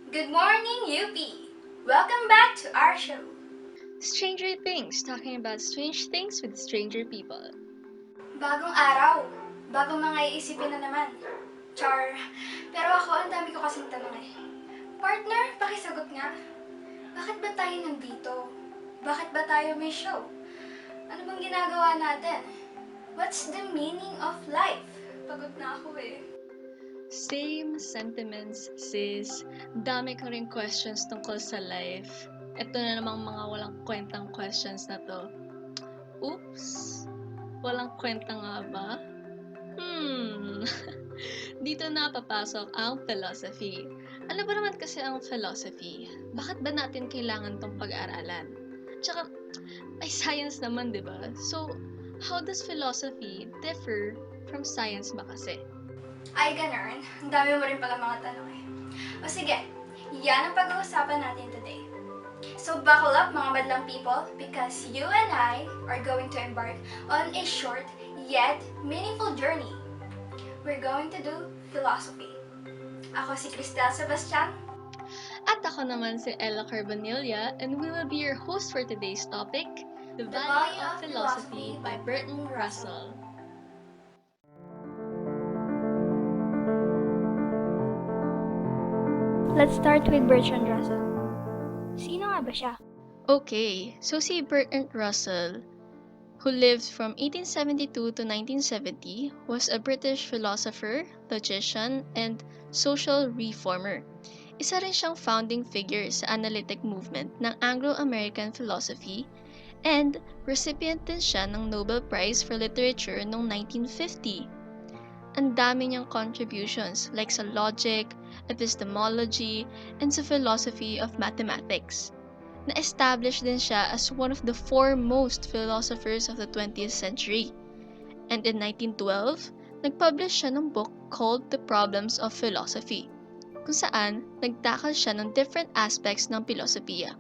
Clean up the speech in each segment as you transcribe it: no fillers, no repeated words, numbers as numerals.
Good morning, UP! Welcome back to our show. Stranger Things, talking about strange things with stranger people. Bagong araw, bagong mga iisipin na naman. Char, pero ako ang dami ko kasing tanong eh. Partner, pakisagot nga. Bakit ba tayo nandito? Bakit ba tayo may show? Ano bang ginagawa natin? What's the meaning of life? Pagod na ako eh. Same sentiments, sis. Dami ko rin questions tungkol sa life. Ito na namang mga walang kwentang questions na to. Oops! Walang kwenta nga ba? Dito na papasok ang philosophy. Ano ba naman kasi ang philosophy? Bakit ba natin kailangan tong pag-aralan? Tsaka, ay science naman, di ba? So, how does philosophy differ from science ba kasi? Ay, ganun. Ang dami mo rin pala mga tanong eh. O sige, yan ang pag-uusapan natin today. So buckle up mga madlang people because you and I are going to embark on a short yet meaningful journey. We're going to do philosophy. Ako si Kriztel Sebastian. At ako naman si Carbonilla, and we will be your host for today's topic, The Value of Philosophy by Bertrand Russell. Let's start with Bertrand Russell. Sino nga ba siya? Okay, so si Bertrand Russell, who lived from 1872 to 1970, was a British philosopher, logician, and social reformer. Isa rin siyang founding figure sa analytic movement ng Anglo-American philosophy and recipient din siya ng Nobel Prize for Literature noong 1950. Ang dami niyang contributions like sa logic, epistemology, and sa philosophy of mathematics. Na-establish din siya as one of the foremost philosophers of the 20th century. And in 1912, nag-publish siya ng book called The Problems of Philosophy, kung saan nagtakal siya ng different aspects ng filosofiya.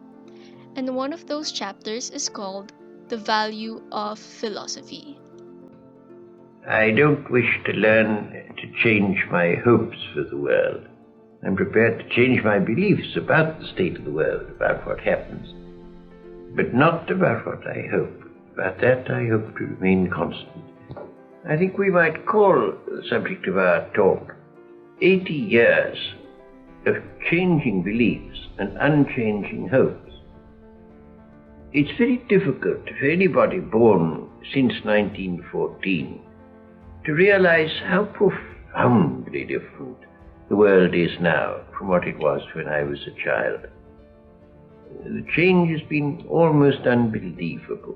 And one of those chapters is called The Value of Philosophy. I don't wish to learn to change my hopes for the world. I'm prepared to change my beliefs about the state of the world, about what happens, but not about what I hope. About that I hope to remain constant. I think we might call the subject of our talk 80 years of changing beliefs and unchanging hopes. It's very difficult for anybody born since 1914 to realize how profoundly different the world is now from what it was when I was a child. The change has been almost unbelievable.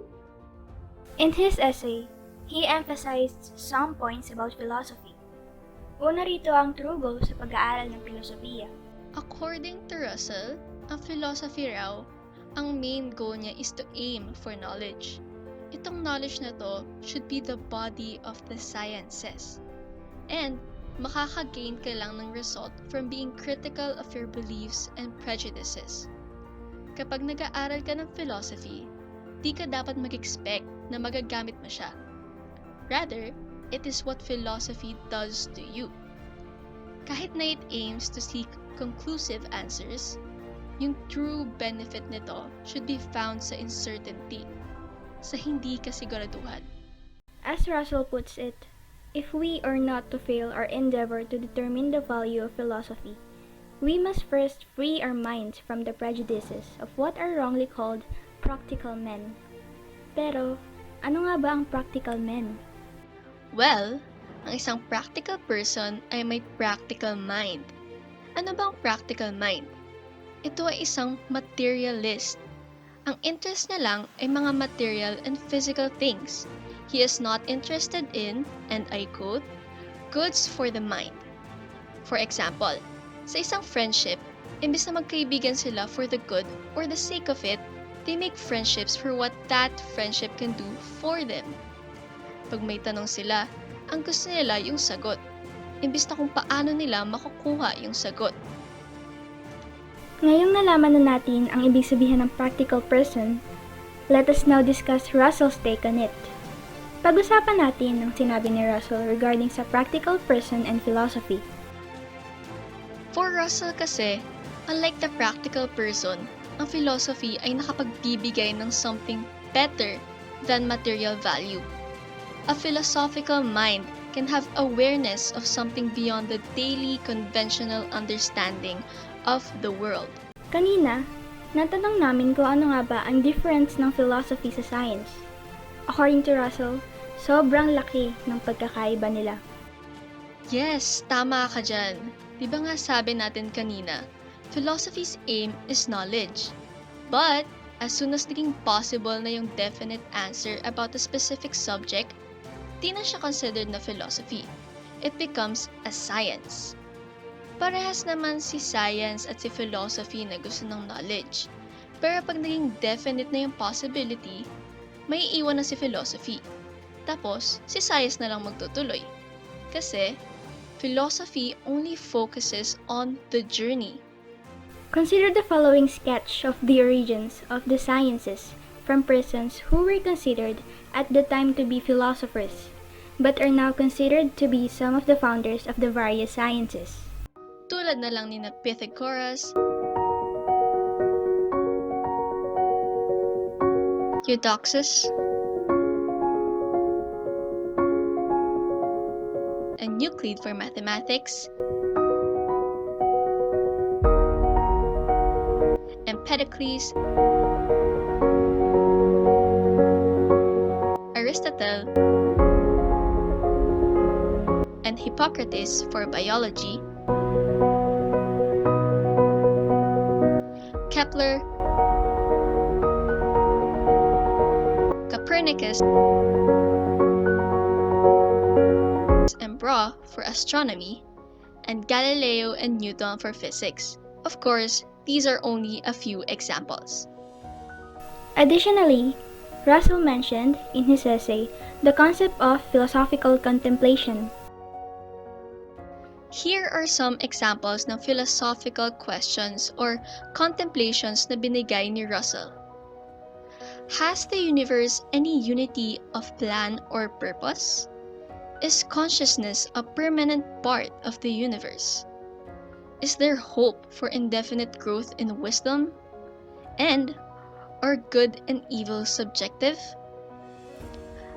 In his essay, he emphasized some points about philosophy. Una rito ang true goal sa pag-aaral ng filosofiya. According to Russell, ang philosophy raw, ang main goal niya is to aim for knowledge. Itong knowledge na to should be the body of the sciences. And makaka-gain ka lang ng result from being critical of your beliefs and prejudices. Kapag nag-aaral ka ng philosophy, di ka dapat mag-expect na magagamit mo siya. Rather, it is what philosophy does to you. Kahit na it aims to seek conclusive answers, yung true benefit nito should be found sa uncertainty, sa hindi kasiguraduhan. As Russell puts it, if we are not to fail our endeavor to determine the value of philosophy, we must first free our minds from the prejudices of what are wrongly called practical men. Pero, ano nga ba ang practical men? Well, ang isang practical person ay may practical mind. Ano bang practical mind? Ito ay isang materialist. Ang interest niya lang ay mga material and physical things. He is not interested in, and I quote, goods for the mind. For example, sa isang friendship, imbes na magkaibigan sila for the good or the sake of it, they make friendships for what that friendship can do for them. Pag may tanong sila, ang gusto nila yung sagot, imbes na kung paano nila makukuha yung sagot. Ngayong nalaman na natin ang ibig sabihin ng practical person, let us now discuss Russell's take on it. Pag-usapan natin ang sinabi ni Russell regarding sa practical person and philosophy. For Russell kasi, Unlike the practical person, ang philosophy ay nakapagbibigay ng something better than material value. A philosophical mind can have awareness of something beyond the daily conventional understanding of the world. Kanina, natanong namin kung ano nga ba ang difference ng philosophy sa science. According to Russell, sobrang laki ng pagkakaiba nila. Yes, tama ka dyan. Di ba nga sabi natin kanina, philosophy's aim is knowledge. But, as soon as naging possible na yung definite answer about a specific subject, di na siya considered na philosophy. It becomes a science. Parehas naman si science at si philosophy na gusto ng knowledge. Pero pag naging definite na yung possibility, may iwan na si philosophy. Tapos, si science na lang magtutuloy. Kasi, philosophy only focuses on the journey. Consider the following sketch of the origins of the sciences from persons who were considered at the time to be philosophers, but are now considered to be some of the founders of the various sciences. Tulad na lang ni Pythagoras, Eudoxus, and Euclid for mathematics, Empedocles, Aristotle, and Hippocrates for biology, Kepler, Copernicus, and Brahe for astronomy, and Galileo and Newton for physics. Of course, these are only a few examples. Additionally, Russell mentioned in his essay the concept of philosophical contemplation. Here are some examples ng philosophical questions or contemplations na binigay ni Russell. Has the universe any unity of plan or purpose? Is consciousness a permanent part of the universe? Is there hope for indefinite growth in wisdom? And, are good and evil subjective?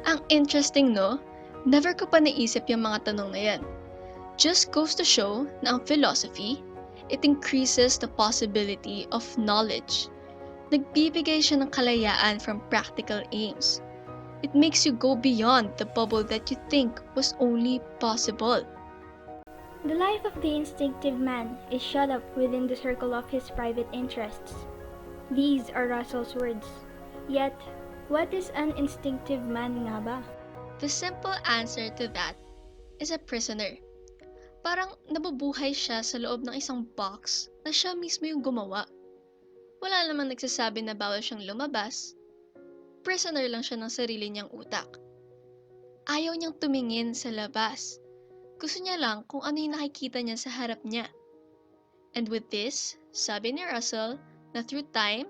Ang interesting, no? Never ko pa naisip yung mga tanong na yan. Just goes to show na ang philosophy, it increases the possibility of knowledge. Nagbibigay siya ng kalayaan from practical aims. It makes you go beyond the bubble that you think was only possible. The life of the instinctive man is shut up within the circle of his private interests. These are Russell's words. Yet, what is an instinctive man nga ba? The simple answer to that is a prisoner. Parang nabubuhay siya sa loob ng isang box na siya mismo yung gumawa. Wala namang nagsasabi na bawal siyang lumabas. Prisoner lang siya ng sarili niyang utak. Ayaw niyang tumingin sa labas. Gusto niya lang kung ano yung nakikita niya sa harap niya. And with this, sabi ni Russell, na through time,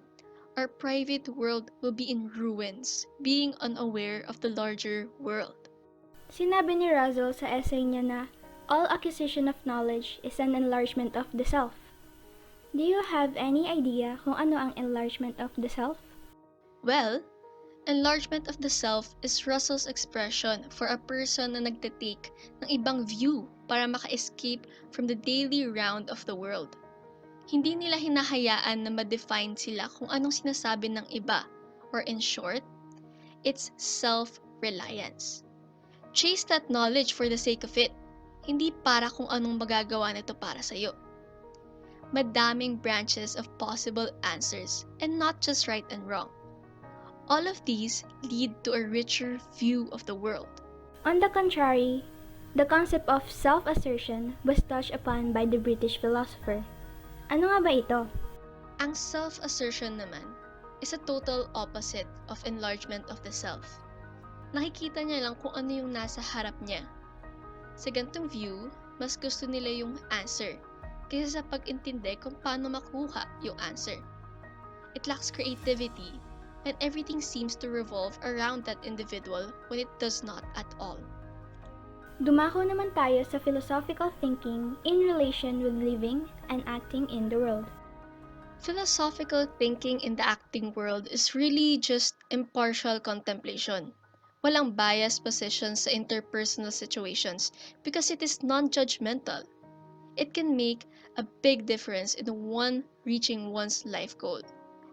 our private world will be in ruins, being unaware of the larger world. Sinabi ni Russell sa essay niya na all acquisition of knowledge is an enlargement of the self. Do you have any idea kung ano ang enlargement of the self? Well, enlargement of the self is Russell's expression for a person na nagtatake ng ibang view para maka-escape from the daily round of the world. Hindi nila hinahayaan na ma-define sila kung anong sinasabi ng iba, or in short, it's self-reliance. Chase that knowledge for the sake of it, hindi para kung anong magagawa nito para sa'yo. Madaming branches of possible answers, and not just right and wrong. All of these lead to a richer view of the world. On the contrary, the concept of self-assertion was touched upon by the British philosopher. Ano nga ba ito? Ang self-assertion naman is a total opposite of enlargement of the self. Nakikita niya lang kung ano yung nasa harap niya. Sa ganitong view, mas gusto nila yung answer kaysa sa pag-intindi kung paano makuha yung answer. It lacks creativity, and everything seems to revolve around that individual when it does not at all. Dumako naman tayo sa philosophical thinking in relation with living and acting in the world. Philosophical thinking in the acting world is really just impartial contemplation. Walang biased positions sa interpersonal situations because it is non-judgmental. It can make a big difference in one reaching one's life goal,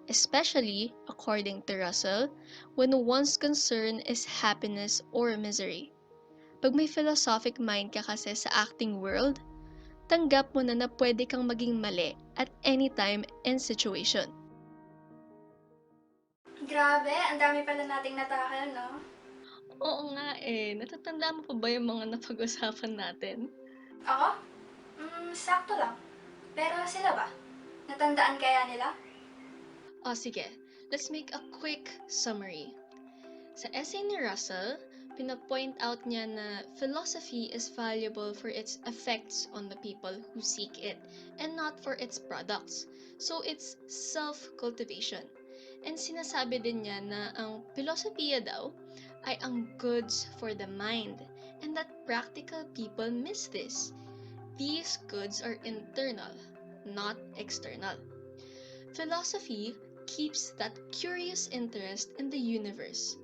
especially, according to Russell, when one's concern is happiness or misery. Pag may philosophic mind ka kasi sa acting world, tanggap mo na pwede kang maging mali at any time and situation. Grabe, ang dami pala nating natakil, no? Oo nga eh. Natatanda mo pa ba yung mga napag-usapan natin? Ako? Sakto lang. Pero sila ba? Natandaan kaya nila? O sige, let's make a quick summary. Sa essay ni Russell, pinapoint out niya na philosophy is valuable for its effects on the people who seek it and not for its products. So it's self-cultivation. And sinasabi din niya na ang filosofiya daw ay ang goods for the mind and that practical people miss this. These goods are internal, not external. Philosophy keeps that curious interest in the universe,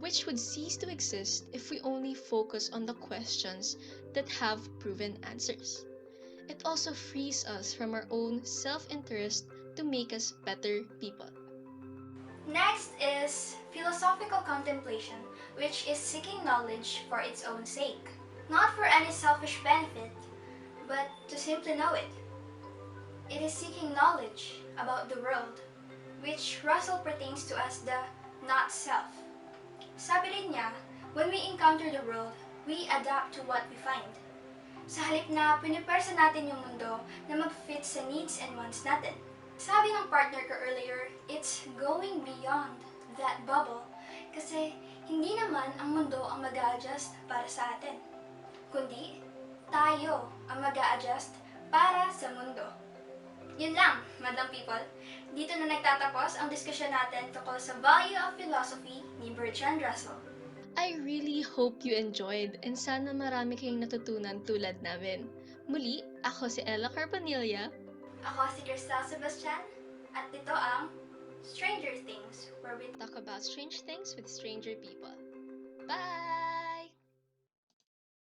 which would cease to exist if we only focus on the questions that have proven answers. It also frees us from our own self-interest to make us better people. Next is philosophical contemplation, which is seeking knowledge for its own sake. Not for any selfish benefit, but to simply know it. It is seeking knowledge about the world, which Russell pertains to as the not self. Sabi rin niya, when we encounter the world, we adapt to what we find. Sa halip na pinipersa natin yung mundo na mag-fit sa needs and wants natin. Sabi ng partner ko earlier, it's going beyond that bubble kasi hindi naman ang mundo ang mag-a-adjust para sa atin, kundi tayo ang mag-a-adjust para sa mundo. Yun lang, madam people. Dito na nagtatapos ang diskusyon natin tungkol sa value of philosophy ni Bertrand Russell. I really hope you enjoyed and sana marami kayong natutunan tulad namin. Muli, ako si Ella Carbonilla. Ako si Kriztel Sebastian at ito ang Stranger Things, where we Talk about strange things with stranger people. Bye!